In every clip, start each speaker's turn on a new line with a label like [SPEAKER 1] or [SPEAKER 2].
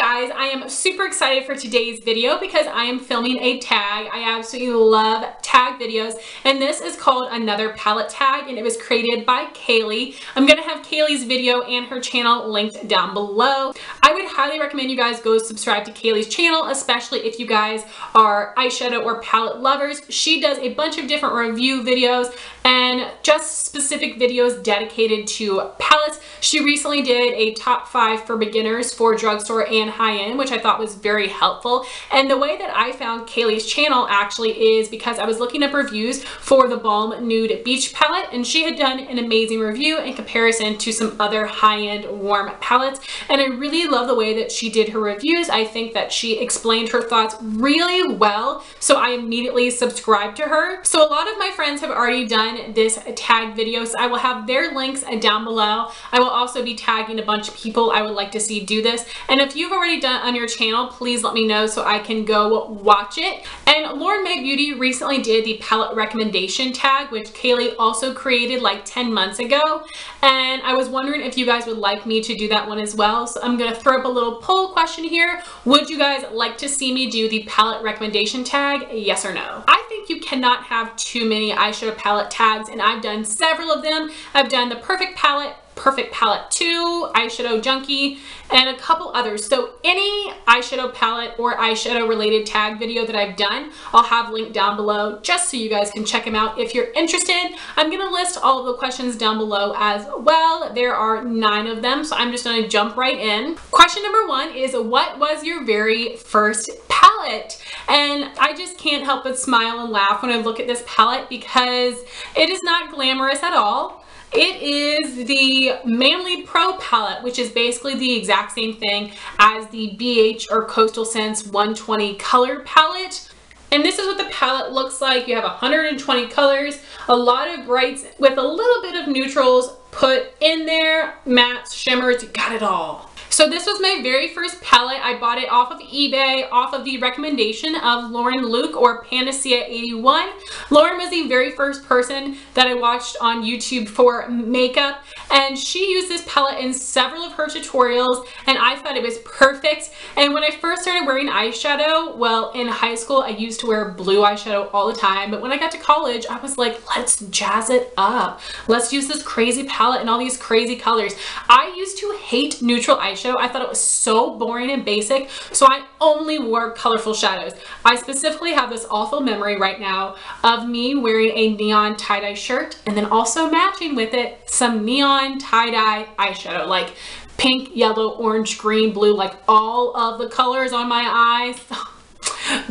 [SPEAKER 1] guys, I am super excited for today's video because I am filming a tag. I absolutely love tag videos, and this is called Another Palette Tag, and it was created by Kaylee. I'm gonna have Kaylee's video and her channel linked down below. I would highly recommend you guys go subscribe to Kaylee's channel, especially if you guys are eyeshadow or palette lovers. She does a bunch of different review videos and just specific videos dedicated to palettes. She recently did a top 5 for beginners for drugstore and high-end, which I thought was very helpful. And the way that I found Kaylee's channel actually is because I was looking up reviews for the Balm Nude Beach Palette, and she had done an amazing review in comparison to some other high-end warm palettes. And I really love the way that she did her reviews. I think that she explained her thoughts really well, so I immediately subscribed to her. So a lot of my friends have already done this tag video, so I will have their links down below. I will also be tagging a bunch of people I would like to see do this, and if you've already done it on your channel, please let me know so I can go watch it. And Mae Beauty recently did the palette recommendation tag, which Kaylee also created like 10 months ago, and I was wondering if you guys would like me to do that one as well. So I'm gonna throw up a little poll question here. Would you guys like to see me do the palette recommendation tag? Yes or no? I think you cannot have too many eyeshadow palette tags, and I've done several of them. I've done the Perfect Palette, Perfect Palette 2, Eyeshadow Junkie, and a couple others. So any eyeshadow palette or eyeshadow related tag video that I've done, I'll have linked down below just so you guys can check them out if you're interested. I'm going to list all of the questions down below as well. There are 9 of them, so I'm just going to jump right in. Question number 1 is, what was your very first palette? And I just can't help but smile and laugh when I look at this palette because it is not glamorous at all. It is the Manly Pro palette, which is basically the exact same thing as the BH or Coastal Scents 120 color palette. And this is what the palette looks like. You have 120 colors, a lot of brights with a little bit of neutrals put in there, mattes, shimmers, you got it all. So this was my very first palette. I bought it off of eBay, off of the recommendation of Lauren Luke or Panacea 81. Lauren was the very first person that I watched on YouTube for makeup, and she used this palette in several of her tutorials, and I thought it was perfect. And when I first started wearing eyeshadow, well, in high school I used to wear blue eyeshadow all the time, but when I got to college I was like, let's jazz it up. Let's use this crazy palette and all these crazy colors. I used to hate neutral eyeshadow. I thought it was so boring and basic, so I only wore colorful shadows. I specifically have this awful memory right now of me wearing a neon tie-dye shirt and then also matching with it some neon tie-dye eyeshadow, like pink, yellow, orange, green, blue, like all of the colors on my eyes.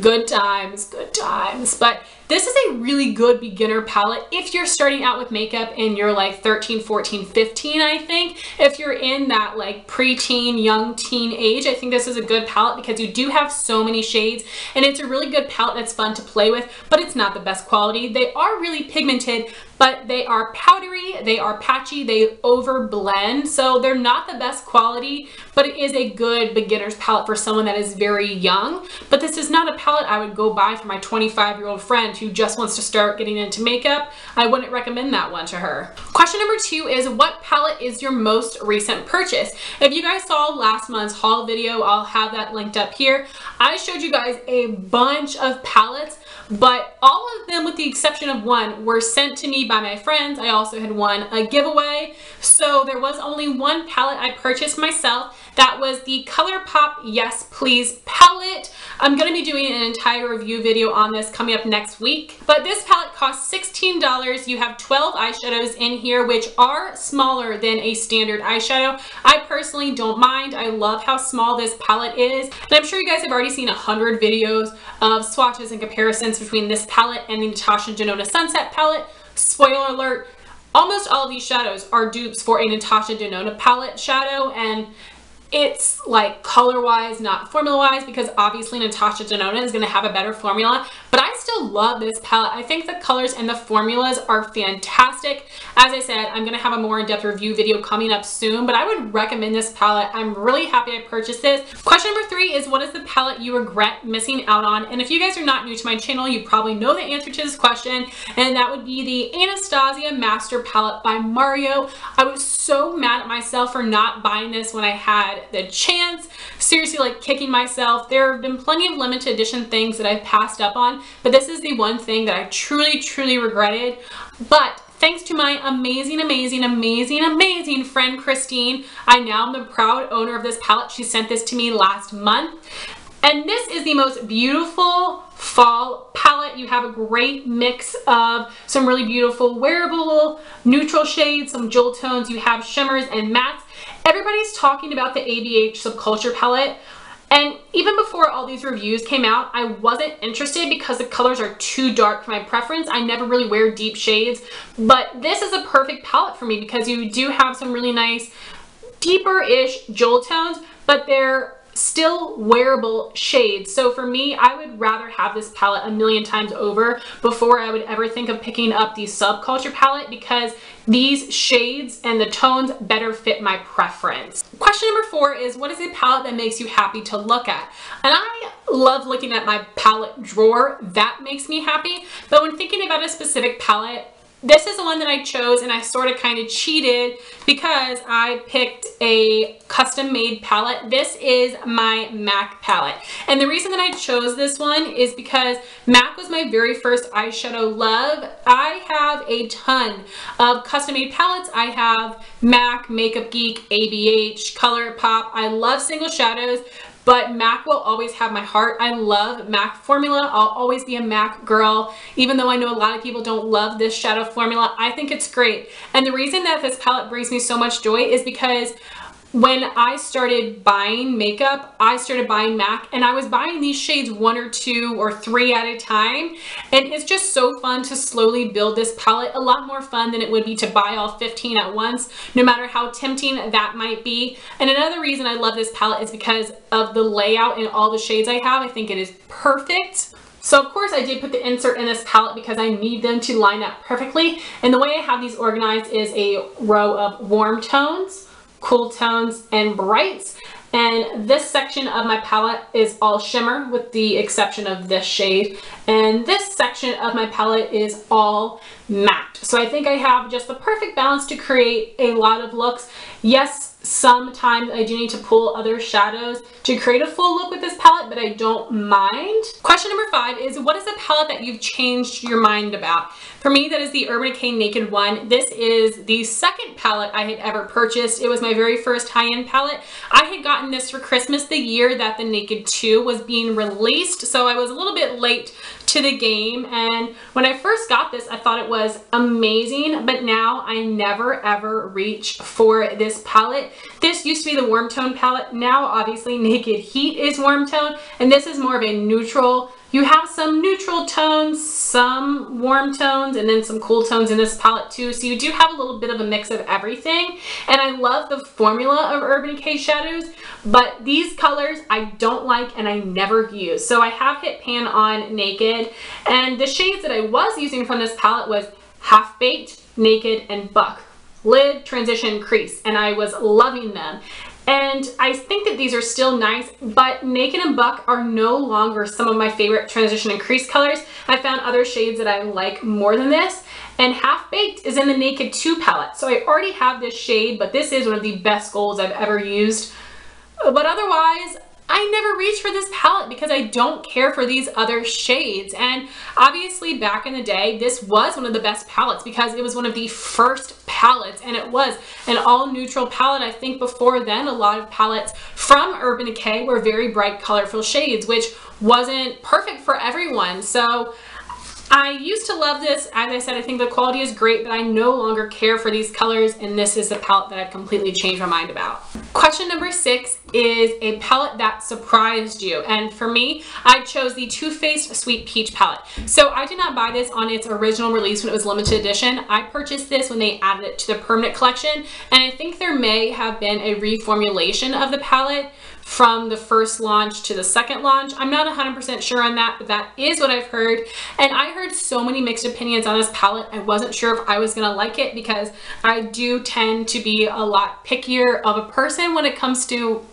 [SPEAKER 1] Good times, good times. But this is a really good beginner palette if you're starting out with makeup and you're like 13, 14, 15, I think. If you're in that like preteen, young teen age, I think this is a good palette because you do have so many shades, and it's a really good palette that's fun to play with, but it's not the best quality. They are really pigmented, but they are powdery, they are patchy, they over blend, so they're not the best quality, but it is a good beginner's palette for someone that is very young. But this is not a palette I would go buy for my 25-year-old friend who just wants to start getting into makeup. I wouldn't recommend that one to her. Question number 2 is, what palette is your most recent purchase? If you guys saw last month's haul video, I'll have that linked up here. I showed you guys a bunch of palettes, but all of them with the exception of one were sent to me by my friends. I also had won a giveaway, so there was only one palette I purchased myself. That was the ColourPop Yes Please palette. I'm going to be doing an entire review video on this coming up next week. But this palette costs $16. You have 12 eyeshadows in here, which are smaller than a standard eyeshadow. I personally don't mind. I love how small this palette is. And I'm sure you guys have already seen 100 videos of swatches and comparisons between this palette and the Natasha Denona Sunset palette. Spoiler alert, almost all of these shadows are dupes for a Natasha Denona palette shadow, and it's like color wise, not formula wise, because obviously Natasha Denona is going to have a better formula, but I still love this palette. I think the colors and the formulas are fantastic. As I said, I'm going to have a more in-depth review video coming up soon, but I would recommend this palette. I'm really happy I purchased this. Question number 3 is, what is the palette you regret missing out on? And if you guys are not new to my channel, you probably know the answer to this question, and that would be the Anastasia Master Palette by Mario. I was so mad at myself for not buying this when I had had the chance. Seriously, like kicking myself. There have been plenty of limited edition things that I've passed up on, but this is the one thing that I truly regretted. But thanks to my amazing friend Christine, I now am the proud owner of this palette. She sent this to me last month. And this is the most beautiful fall palette. You have a great mix of some really beautiful wearable neutral shades, some jewel tones. You have shimmers and mattes. Everybody's talking about the ABH Subculture palette. And even before all these reviews came out, I wasn't interested because the colors are too dark for my preference. I never really wear deep shades, but this is a perfect palette for me because you do have some really nice deeper-ish jewel tones, but they're still wearable shades. So for me, I would rather have this palette a million times over before I would ever think of picking up the Subculture palette, because these shades and the tones better fit my preference. Question number 4 is, what is a palette that makes you happy to look at? And I love looking at my palette drawer. That makes me happy. But when thinking about a specific palette, this is the one that I chose, and I sort of kind of cheated because I picked a custom made palette. This is my MAC palette. And the reason that I chose this one is because MAC was my very first eyeshadow love. I have a ton of custom made palettes. I have MAC, Makeup Geek, ABH, ColourPop. I love single shadows, but MAC will always have my heart. I love MAC formula. I'll always be a MAC girl. Even though I know a lot of people don't love this shadow formula, I think it's great. And the reason that this palette brings me so much joy is because when I started buying makeup, I started buying MAC, and I was buying these shades 1 or 2 or 3 at a time. And it's just so fun to slowly build this palette. A lot more fun than it would be to buy all 15 at once, no matter how tempting that might be. And another reason I love this palette is because of the layout and all the shades I have. I think it is perfect. So of course I did put the insert in this palette because I need them to line up perfectly. And the way I have these organized is a row of warm tones, cool tones, and brights. And this section of my palette is all shimmer with the exception of this shade. And this section of my palette is all matte. So I think I have just the perfect balance to create a lot of looks. Yes, sometimes I do need to pull other shadows to create a full look with this palette, but I don't mind. Question number 5 is, what is a palette that you've changed your mind about? For me, that is the Urban Decay Naked One. This is the second palette I had ever purchased. It was my very first high-end palette. I had gotten this for Christmas the year that the Naked 2 was being released, so I was a little bit late to the game. And when I first got this, I thought it was amazing, but now I never ever reach for this palette. This used to be the warm tone palette. Now obviously Naked Heat is warm tone, and this is more of a neutral. You have some neutral tones, some warm tones, and then some cool tones in this palette too. So you do have a little bit of a mix of everything. And I love the formula of Urban Decay shadows, but these colors I don't like and I never use. So I have hit pan on Naked, and the shades that I was using from this palette was Half Baked, Naked, and Buck. Lid, Transition, Crease, and I was loving them. And I think that these are still nice, but Naked and Buck are no longer some of my favorite transition and crease colors. I found other shades that I like more than this. And Half Baked is in the Naked 2 palette. So I already have this shade, but this is one of the best golds I've ever used. But otherwise, I never reach for this palette because I don't care for these other shades. And obviously back in the day, this was one of the best palettes because it was one of the first palettes, and it was an all neutral palette. I think before then, a lot of palettes from Urban Decay were very bright, colorful shades, which wasn't perfect for everyone. So I used to love this. As I said, I think the quality is great, but I no longer care for these colors, and this is the palette that I've completely changed my mind about. Question number 6 is a palette that surprised you. And for me, I chose the Too Faced Sweet Peach palette. So I did not buy this on its original release when it was limited edition. I purchased this when they added it to the permanent collection, and I think there may have been a reformulation of the palette from the first launch to the second launch. I'm not 100% sure on that, but that is what I've heard. And I heard so many mixed opinions on this palette. I wasn't sure if I was gonna like it because I do tend to be a lot pickier of a person when it comes to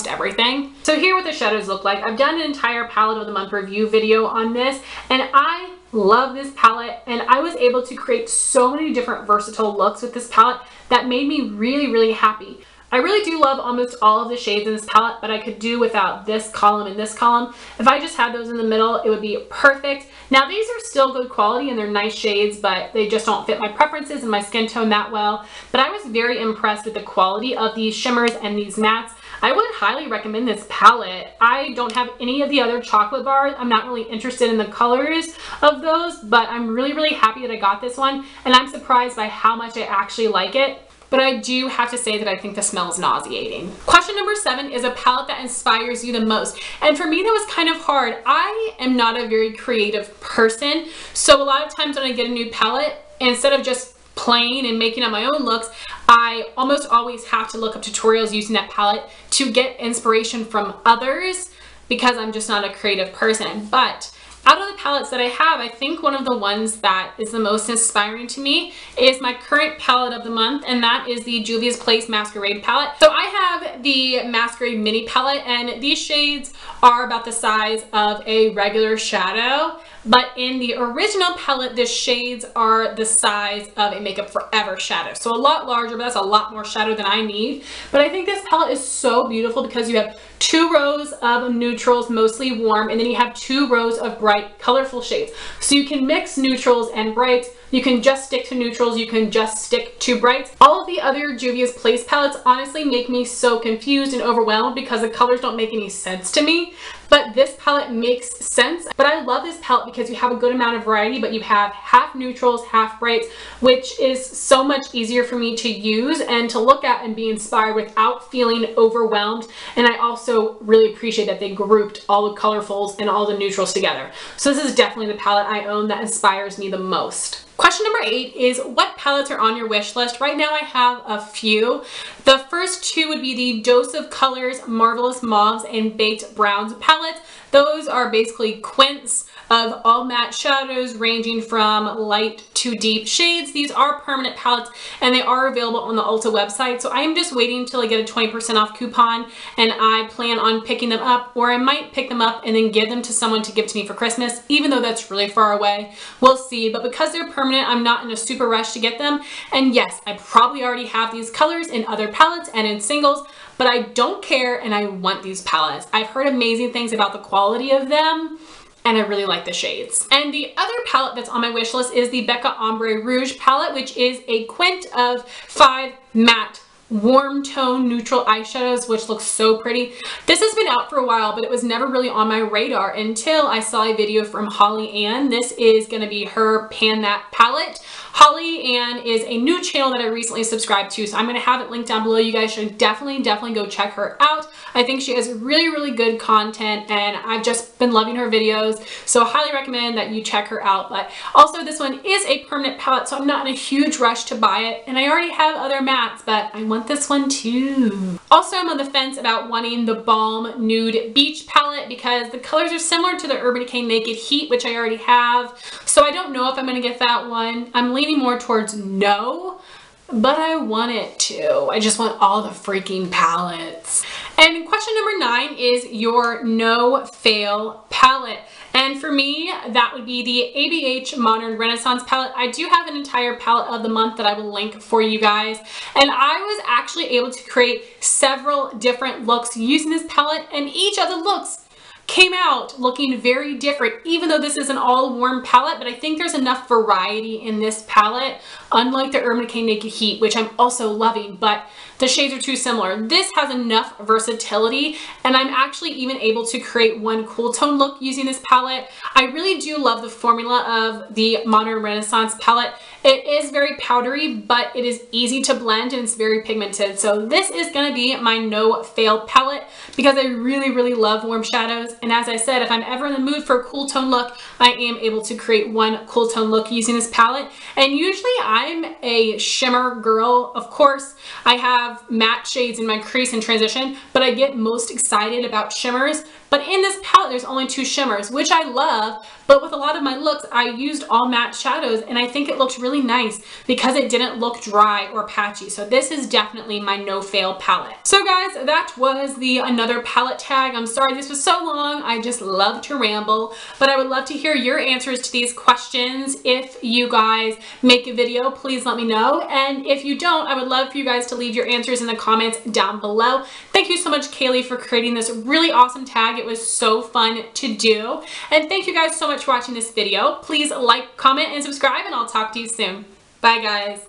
[SPEAKER 1] everything. So here what the shadows look like. I've done an entire palette of the month review video on this, and I love this palette, and I was able to create so many different versatile looks with this palette that made me really, really happy. I really do love almost all of the shades in this palette, but I could do without this column and this column. If I just had those in the middle, it would be perfect. Now these are still good quality and they're nice shades, but they just don't fit my preferences and my skin tone that well. But I was very impressed with the quality of these shimmers and these mattes. I would highly recommend this palette. I don't have any of the other chocolate bars. I'm not really interested in the colors of those, but I'm really happy that I got this one, and I'm surprised by how much I actually like it. But I do have to say that I think the smell is nauseating. Question number 7 is a palette that inspires you the most. And for me, that was kind of hard. I am not a very creative person. So a lot of times when I get a new palette, instead of just playing and making up my own looks, I almost always have to look up tutorials using that palette to get inspiration from others because I'm just not a creative person. But out of the palettes that I have, I think one of the ones that is the most inspiring to me is my current palette of the month, and that is the Juvia's Place Masquerade palette. So I have the Masquerade mini palette, and these shades are about the size of a regular shadow, but in the original palette, the shades are the size of a Makeup Forever shadow. So a lot larger, but that's a lot more shadow than I need. But I think this palette is so beautiful because you have 2 rows of neutrals, mostly warm, and then you have 2 rows of bright, colorful shades. So you can mix neutrals and brights. You can just stick to neutrals, you can just stick to brights. All of the other Juvia's Place palettes honestly make me so confused and overwhelmed because the colors don't make any sense to me. But this palette makes sense. But I love this palette because you have a good amount of variety, but you have half neutrals, half brights, which is so much easier for me to use and to look at and be inspired without feeling overwhelmed. And I also really appreciate that they grouped all the colorfuls and all the neutrals together. So this is definitely the palette I own that inspires me the most. Question number 8 is what palettes are on your wish list? Right now I have a few. The first 2 would be the Dose of Colors Marvelous Mauves and Baked Browns palettes. Those are basically quints of all matte shadows ranging from light to deep shades. These are permanent palettes and they are available on the Ulta website. So I'm just waiting until I get a 20% off coupon, and I plan on picking them up, or I might pick them up and then give them to someone to give to me for Christmas, even though that's really far away. We'll see. But because they're permanent, I'm not in a super rush to get them. And yes, I probably already have these colors in other palettes and in singles, but I don't care and I want these palettes. I've heard amazing things about the quality of them, and I really like the shades. And the other palette that's on my wish list is the Becca Ombre Rouge palette, which is a quint of 5 matte warm tone neutral eyeshadows, which looks so pretty. This has been out for a while, but it was never really on my radar until I saw a video from Holly Ann. This is going to be her Pan That palette. Holly Ann is a new channel that I recently subscribed to, so I'm going to have it linked down below. You guys should definitely go check her out. I think she has really good content, and I've just been loving her videos, so I highly recommend that you check her out. But also, this one is a permanent palette, so I'm not in a huge rush to buy it, and I already have other mattes, but I want this one too. Also, I'm on the fence about wanting the theBalm Nude Beach Palette because the colors are similar to the Urban Decay Naked Heat, which I already have, so I don't know if I'm going to get that one. I'm leaning more towards no, but I want it to. I just want all the freaking palettes. And question number 9 is your no fail palette. And for me, that would be the ABH Modern Renaissance palette. I do have an entire palette of the month that I will link for you guys. And I was actually able to create several different looks using this palette, and each of the looks came out looking very different, even though this is an all warm palette. But I think there's enough variety in this palette, unlike the Urban Decay Naked Heat, which I'm also loving, but the shades are too similar. This has enough versatility, and I'm actually even able to create one cool tone look using this palette. I really do love the formula of the Modern Renaissance palette. It is very powdery, but it is easy to blend and it's very pigmented. So this is going to be my no fail palette because I really love warm shadows. And as I said, if I'm ever in the mood for a cool tone look, I am able to create one cool tone look using this palette. And usually I'm a shimmer girl. Of course, I have matte shades in my crease and transition, but I get most excited about shimmers. But But in this palette, there's only 2 shimmers, which I love, but with a lot of my looks, I used all matte shadows, and I think it looked really nice because it didn't look dry or patchy. So this is definitely my no-fail palette. So guys, that was the another palette tag. I'm sorry this was so long. I just love to ramble, but I would love to hear your answers to these questions. If you guys make a video, please let me know. And if you don't, I would love for you guys to leave your answers in the comments down below. Thank you so much, Kaylee, for creating this really awesome tag. It was so fun to do. And thank you guys so much for watching this video. Please like, comment, and subscribe, and I'll talk to you soon. Bye, guys.